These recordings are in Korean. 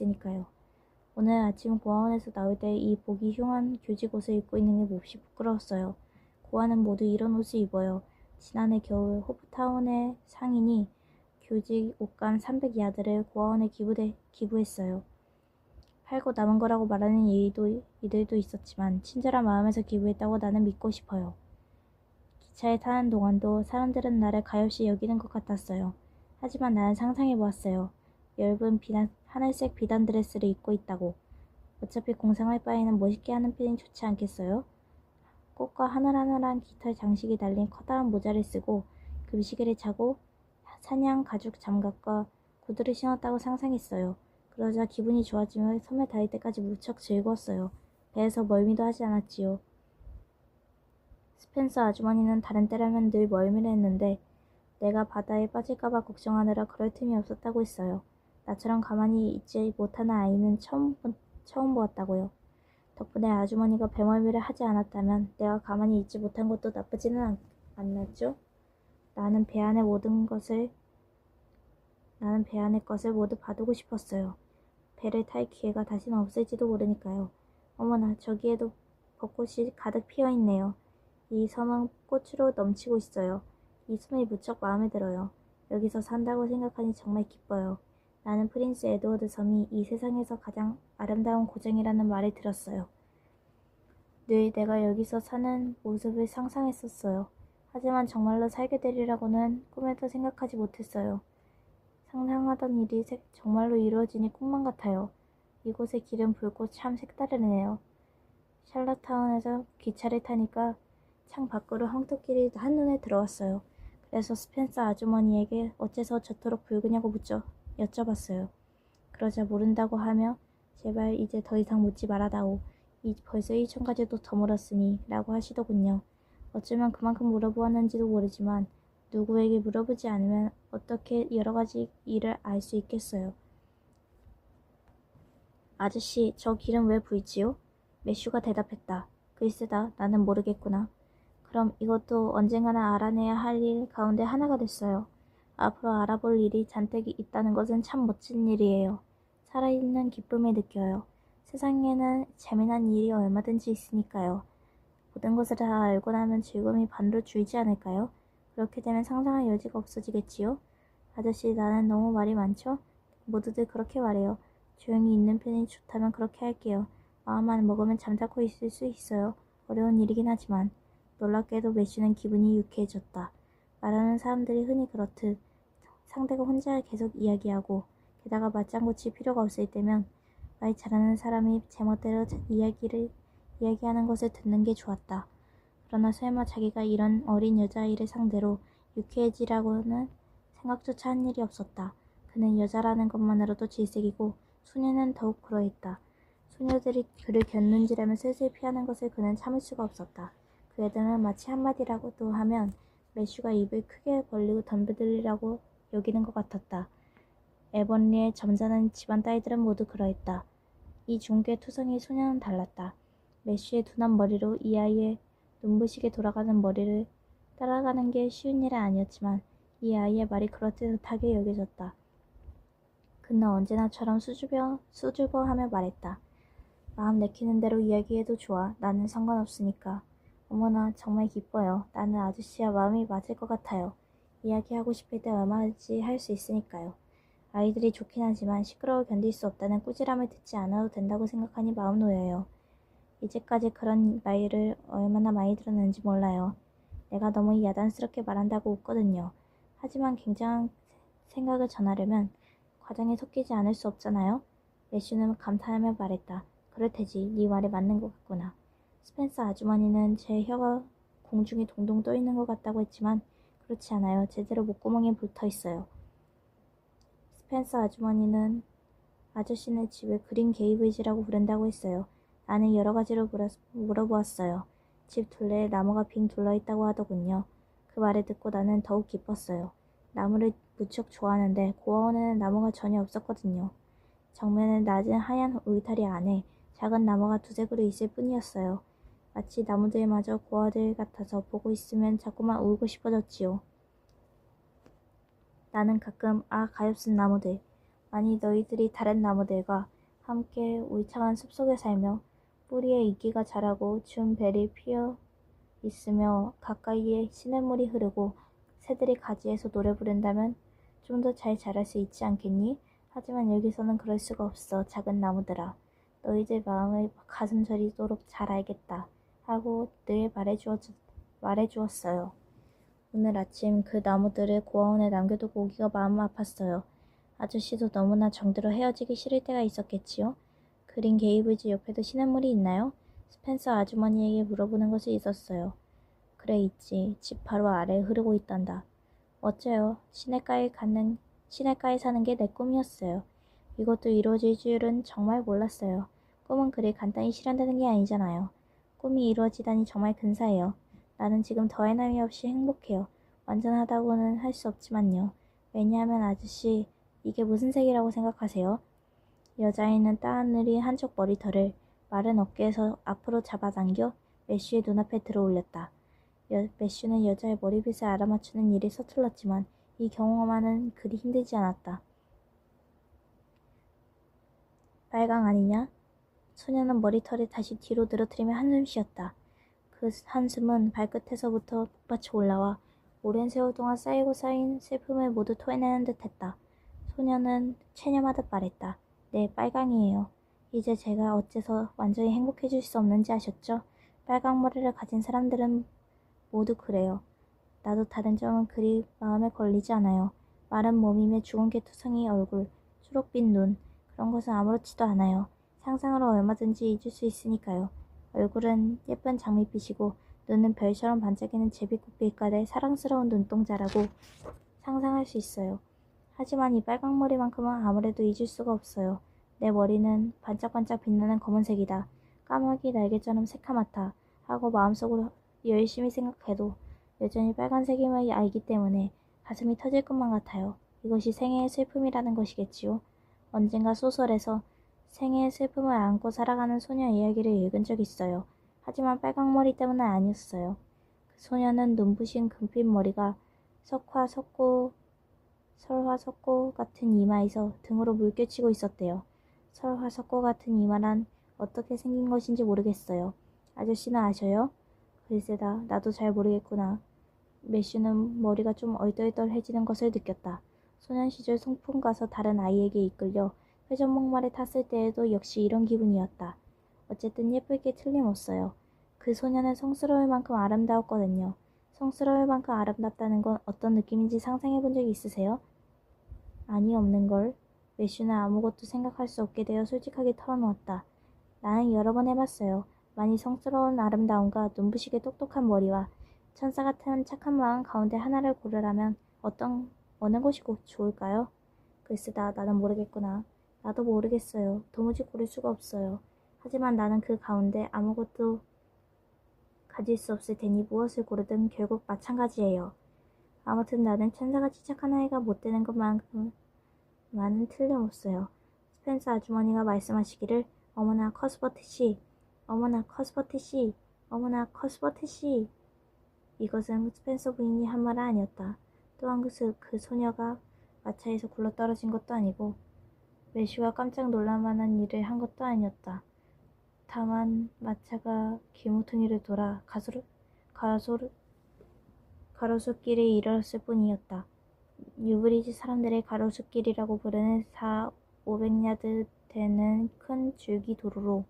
있으니까요. 오늘 아침 고아원에서 나올 때 이 보기 흉한 교직 옷을 입고 있는 게 몹시 부끄러웠어요. 고아는 모두 이런 옷을 입어요. 지난해 겨울 호프타운의 상인이 교직 옷감 300야드를 고아원에 기부했어요. 팔고 남은 거라고 말하는 이들도 있었지만 친절한 마음에서 기부했다고 나는 믿고 싶어요. 기차에 타는 동안도 사람들은 나를 가엾이 여기는 것 같았어요. 하지만 나는 상상해보았어요. 엷은 하늘색 비단 드레스를 입고 있다고. 어차피 공상할 바에는 멋있게 하는 편이 좋지 않겠어요? 꽃과 하늘하늘한 깃털 장식이 달린 커다란 모자를 쓰고 금시계를 차고 사냥 가죽 장갑과 구두를 신었다고 상상했어요. 그러자 기분이 좋아지며 섬에 닿을 때까지 무척 즐거웠어요. 배에서 멀미도 하지 않았지요. 스펜서 아주머니는 다른 때라면 늘 멀미를 했는데 내가 바다에 빠질까봐 걱정하느라 그럴 틈이 없었다고 했어요. 나처럼 가만히 있지 못하는 아이는 처음 보았다고요. 덕분에 아주머니가 배멀미를 하지 않았다면 내가 가만히 있지 못한 것도 나쁘지는 않았죠. 나는 배 안의 것을 모두 봐두고 싶었어요. 배를 탈 기회가 다시는 없을지도 모르니까요. 어머나, 저기에도 벚꽃이 가득 피어있네요. 이 섬은 꽃으로 넘치고 있어요. 이 섬이 무척 마음에 들어요. 여기서 산다고 생각하니 정말 기뻐요. 나는 프린스 에드워드 섬이 이 세상에서 가장 아름다운 고장이라는 말을 들었어요. 늘 내가 여기서 사는 모습을 상상했었어요. 하지만 정말로 살게 되리라고는 꿈에도 생각하지 못했어요. 상상하던 일이 정말로 이루어지니 꿈만 같아요. 이곳의 길은 붉고 참 색다르네요. 샬럿타운에서 기차를 타니까 창 밖으로 황토길이 한눈에 들어왔어요. 그래서 스펜서 아주머니에게 어째서 저토록 붉으냐고 여쭤봤어요. 그러자 모른다고 하며 제발 이제 더 이상 묻지 말아다오. 벌써 1천가지도 더 물었으니 라고 하시더군요. 어쩌면 그만큼 물어보았는지도 모르지만 누구에게 물어보지 않으면 어떻게 여러 가지 일을 알 수 있겠어요. 아저씨, 저 길은 왜 보이지요? 매슈가 대답했다. 글쎄다, 나는 모르겠구나. 그럼 이것도 언젠가는 알아내야 할 일 가운데 하나가 됐어요. 앞으로 알아볼 일이 잔뜩 있다는 것은 참 멋진 일이에요. 살아있는 기쁨을 느껴요. 세상에는 재미난 일이 얼마든지 있으니까요. 모든 것을 다 알고 나면 즐거움이 반으로 줄지 않을까요? 그렇게 되면 상상할 여지가 없어지겠지요? 아저씨, 나는 너무 말이 많죠? 모두들 그렇게 말해요. 조용히 있는 편이 좋다면 그렇게 할게요. 마음만 먹으면 잠자코 있을 수 있어요. 어려운 일이긴 하지만. 놀랍게도 매슈는 기분이 유쾌해졌다. 말하는 사람들이 흔히 그렇듯 상대가 혼자 계속 이야기하고 게다가 맞장구 칠 필요가 없을 때면 말 잘하는 사람이 제멋대로 이야기하는 것을 듣는 게 좋았다. 그러나 설마 자기가 이런 어린 여자아이를 상대로 유쾌해지라고는 생각조차 한 일이 없었다. 그는 여자라는 것만으로도 질색이고 소녀는 더욱 그러했다. 소녀들이 그를 곁눈질하며 슬슬 피하는 것을 그는 참을 수가 없었다. 그 애들은 마치 한마디라고도 하면 매슈가 입을 크게 벌리고 덤벼들리라고 여기는 것 같았다. 에번리의 점잖은 집안 딸들은 모두 그러했다. 이 중괴 투성이 소녀는 달랐다. 매슈의 둔한 머리로 이 아이의 눈부시게 돌아가는 머리를 따라가는 게 쉬운 일은 아니었지만 이 아이의 말이 그럴듯하게 여겨졌다. 그는 언제나처럼 수줍어하며 말했다. 마음 내키는 대로 이야기해도 좋아. 나는 상관없으니까. 어머나, 정말 기뻐요. 나는 아저씨와 마음이 맞을 것 같아요. 이야기하고 싶을 때 얼마든지 할 수 있으니까요. 아이들이 좋긴 하지만 시끄러워 견딜 수 없다는 꾸지람을 듣지 않아도 된다고 생각하니 마음 놓여요. 이제까지 그런 말을 얼마나 많이 들었는지 몰라요. 내가 너무 야단스럽게 말한다고 웃거든요. 하지만 굉장한 생각을 전하려면 과정에 섞이지 않을 수 없잖아요. 매슈는 감탄하며 말했다. 그럴 테지. 네 말이 맞는 것 같구나. 스펜서 아주머니는 제 혀가 공중에 동동 떠 있는 것 같다고 했지만 그렇지 않아요. 제대로 목구멍에 붙어 있어요. 스펜서 아주머니는 아저씨네 집을 그린 게이블즈라고 부른다고 했어요. 나는 여러 가지로 물어보았어요. 집 둘레에 나무가 빙 둘러있다고 하더군요. 그 말을 듣고 나는 더욱 기뻤어요. 나무를 무척 좋아하는데 고아원에는 나무가 전혀 없었거든요. 정면에 낮은 하얀 울타리 안에 작은 나무가 두세 그루 있을 뿐이었어요. 마치 나무들마저 고아들 같아서 보고 있으면 자꾸만 울고 싶어졌지요. 나는 가끔 가엾은 나무들, 아니 너희들이 다른 나무들과 함께 울창한 숲속에 살며 뿌리에 이끼가 자라고 준 벨이 피어 있으며 가까이에 시냇물이 흐르고 새들이 가지에서 노래 부른다면 좀 더 잘 자랄 수 있지 않겠니? 하지만 여기서는 그럴 수가 없어. 작은 나무들아. 너희들 마음을 가슴 저리도록 잘 알겠다. 하고 늘 말해주었어요. 오늘 아침 그 나무들을 고아원에 남겨두고 오기가 마음 아팠어요. 아저씨도 너무나 정들어 헤어지기 싫을 때가 있었겠지요. 그린 게이블즈 옆에도 시냇물이 있나요? 스펜서 아주머니에게 물어보는 것이 있었어요. 그래 있지. 집 바로 아래에 흐르고 있단다. 어째요? 시냇가에 사는 게 내 꿈이었어요. 이것도 이루어질 줄은 정말 몰랐어요. 꿈은 그리 간단히 실현되는 게 아니잖아요. 꿈이 이루어지다니 정말 근사해요. 나는 지금 더할 나위 없이 행복해요. 완전하다고는 할 수 없지만요. 왜냐하면 아저씨, 이게 무슨 색이라고 생각하세요? 여자아이는 따느리 한쪽 머리털을 마른 어깨에서 앞으로 잡아당겨 매슈의 눈앞에 들어올렸다. 매슈는 여자의 머리빗을 알아맞추는 일이 서툴렀지만 이 경험만은 그리 힘들지 않았다. 빨강 아니냐? 소녀는 머리털을 다시 뒤로 늘어뜨리며 한숨 쉬었다. 그 한숨은 발끝에서부터 북받쳐 올라와 오랜 세월 동안 쌓이고 쌓인 슬픔을 모두 토해내는 듯했다. 소녀는 체념하듯 말했다. 네, 빨강이에요. 이제 제가 어째서 완전히 행복해질 수 없는지 아셨죠? 빨강 머리를 가진 사람들은 모두 그래요. 나도 다른 점은 그리 마음에 걸리지 않아요. 마른 몸이며 죽은 개 투성이 얼굴, 초록빛 눈, 그런 것은 아무렇지도 않아요. 상상으로 얼마든지 잊을 수 있으니까요. 얼굴은 예쁜 장밋빛이고 눈은 별처럼 반짝이는 제비꽃빛깔의 사랑스러운 눈동자라고 상상할 수 있어요. 하지만 이 빨강머리만큼은 아무래도 잊을 수가 없어요. 내 머리는 반짝반짝 빛나는 검은색이다. 까마귀 날개처럼 새카맣다. 하고 마음속으로 열심히 생각해도 여전히 빨간색임을 알기 때문에 가슴이 터질 것만 같아요. 이것이 생애의 슬픔이라는 것이겠지요. 언젠가 소설에서 생애의 슬픔을 안고 살아가는 소녀 이야기를 읽은 적이 있어요. 하지만 빨강머리 때문은 아니었어요. 그 소녀는 눈부신 금빛 머리가 설화석고 같은 이마에서 등으로 물결치고 있었대요. 설화석고 같은 이마란 어떻게 생긴 것인지 모르겠어요. 아저씨는 아셔요? 글쎄다, 나도 잘 모르겠구나. 매슈는 머리가 좀 얼떨떨해지는 것을 느꼈다. 소년 시절 송풍 가서 다른 아이에게 이끌려 회전목마를 탔을 때에도 역시 이런 기분이었다. 어쨌든 예쁠 게 틀림없어요. 그 소녀는 성스러울 만큼 아름다웠거든요. 성스러울 만큼 아름답다는 건 어떤 느낌인지 상상해 본 적이 있으세요? 아니, 없는걸. 매슈는 아무것도 생각할 수 없게 되어 솔직하게 털어놓았다. 나는 여러 번 해봤어요. 많이 성스러운 아름다움과 눈부시게 똑똑한 머리와 천사 같은 착한 마음 가운데 하나를 고르라면 어느 것이 좋을까요? 글쎄다, 나는 모르겠구나. 나도 모르겠어요. 도무지 고를 수가 없어요. 하지만 나는 그 가운데 아무것도 가질 수 없을 테니 무엇을 고르든 결국 마찬가지예요. 아무튼 나는 천사같이 착한 아이가 못 되는 것만큼은 틀림없어요. 스펜서 아주머니가 말씀하시기를 어머나 커스버트 씨, 어머나 커스버트 씨, 어머나 커스버트 씨. 이것은 스펜서 부인이 한 말은 아니었다. 또한 그 소녀가 마차에서 굴러떨어진 것도 아니고 매슈가 깜짝 놀랄만한 일을 한 것도 아니었다. 다만 마차가 길모퉁이를 돌아 가로수길에 이르렀을 뿐이었다. 뉴브리지 사람들의 가로수길이라고 부르는 500야드 되는 큰 줄기 도로로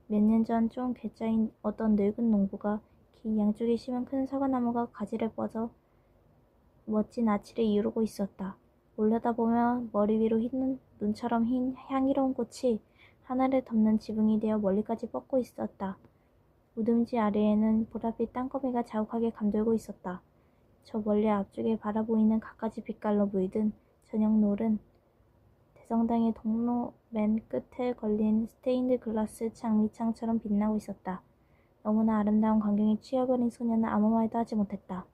몇 년 전 좀 괴짜인 어떤 늙은 농부가 길 양쪽에 심은 큰 사과나무가 가지를 뻗어 멋진 아치를 이루고 있었다. 올려다보면 머리 위로 흰 눈처럼 흰 향기로운 꽃이 하늘을 덮는 지붕이 되어 멀리까지 뻗고 있었다. 우듬지 아래에는 보랏빛 땅거미가 자욱하게 감돌고 있었다. 저 멀리 앞쪽에 바라보이는 갖가지 빛깔로 물든 저녁 노을은 대성당의 동로 맨 끝에 걸린 스테인드 글라스 장미창처럼 빛나고 있었다. 너무나 아름다운 광경에 취해버린 소녀는 아무 말도 하지 못했다.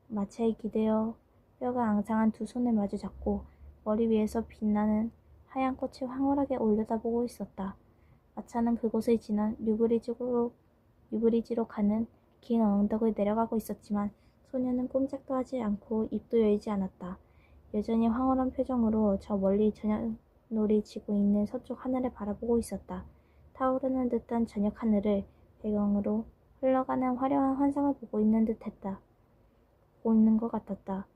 마차에 기대어 뼈가 앙상한 두 손을 마주 잡고 머리 위에서 빛나는 하얀 꽃을 황홀하게 올려다보고 있었다. 마차는 그곳을 지나 뉴브리지로 가는 긴 언덕을 내려가고 있었지만 소녀는 꼼짝도 하지 않고 입도 열지 않았다. 여전히 황홀한 표정으로 저 멀리 저녁놀이 지고 있는 서쪽 하늘을 바라보고 있었다. 타오르는 듯한 저녁 하늘을 배경으로 흘러가는 화려한 환상을 보고 있는 듯했다. 보고 있는 것 같았다.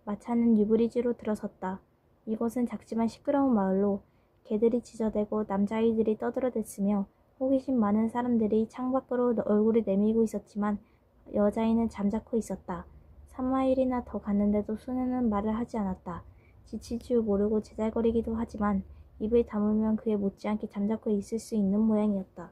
마차는 뉴브리지로 들어섰다. 이곳은 작지만 시끄러운 마을로 개들이 짖어대고 남자아이들이 떠들어댔으며 호기심 많은 사람들이 창밖으로 얼굴을 내밀고 있었지만 여자아이는 잠자코 있었다. 3마일이나 더 갔는데도 소녀는 말을 하지 않았다. 지칠 줄 모르고 제잘거리기도 하지만 입을 다물면 그에 못지않게 잠자코 있을 수 있는 모양이었다.